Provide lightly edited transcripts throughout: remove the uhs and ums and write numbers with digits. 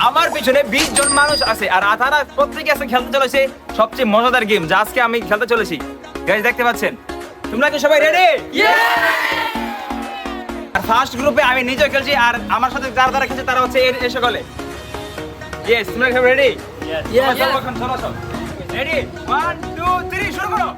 আমার পিছনে 20 জন মানুষ আছে আর তারা প্রত্যেকে আছে খেলতে চলেছে সবচেয়ে মজাদার গেম যা আজকে আমি খেলতে চলেছি। গাইস দেখতে পাচ্ছেন, তোমরা কি সবাই রেডি? আর ফার্স্ট গ্রুপে আমি নিজে খেলছি আর আমার সাথে যারা খেলছে তারা হচ্ছে এই সকলে। ইয়েস, তোমরা সবাই রেডি? ইয়েস। চলো চলো, রেডি 1 2 3 শুরু করো।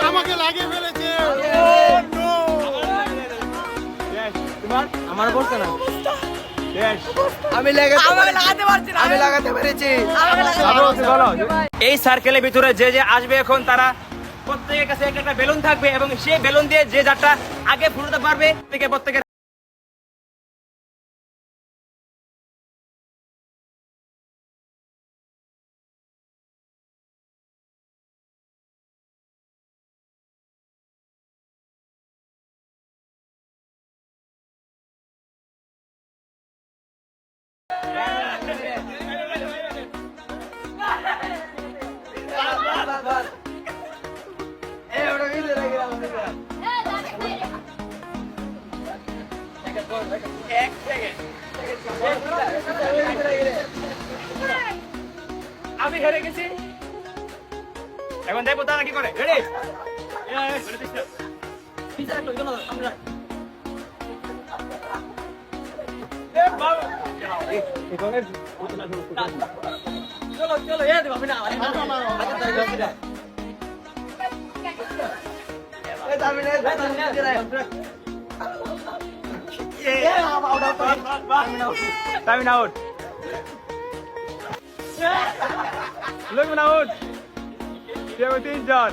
আমাকে লাগিয়ে ফেলেছে। আমার বলতে না, আমি লাগাতে পেরেছি। এই সার্কেলের ভিতরে যে যে আসবে এখন তারা প্রত্যেকের কাছে একটা বেলুন থাকবে এবং সেই বেলুন দিয়ে যে যারটা আগে ফুটাতে পারবে প্রত্যেকের আমি হেরে গেছি। এখন দেখবো তারা কি করে। রেডি? চলো চলো, Time out. Look out. 17 John.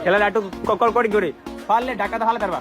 খেলাটা একটু কড়কড়ি করে পারলে ঢাকাতে হালে পারবা।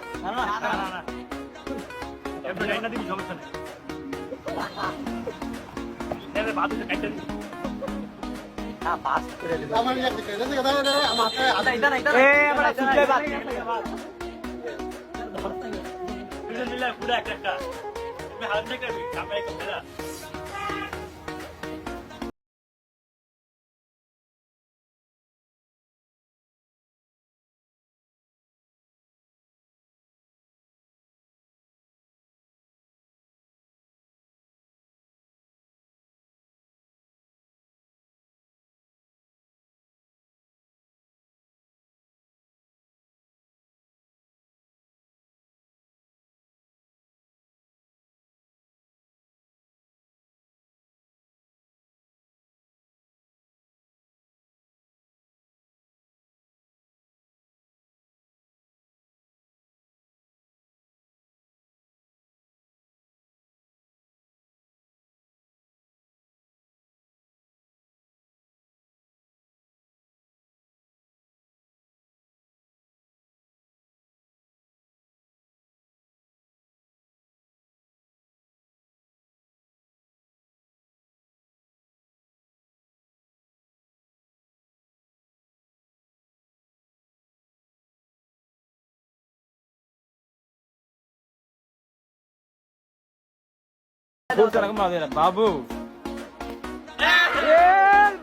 বাবু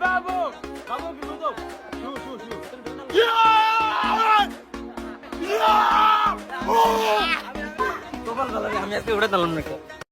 বাবু বাবু কি বলতো? আমি আজকে উঠে দিলাম নাকি?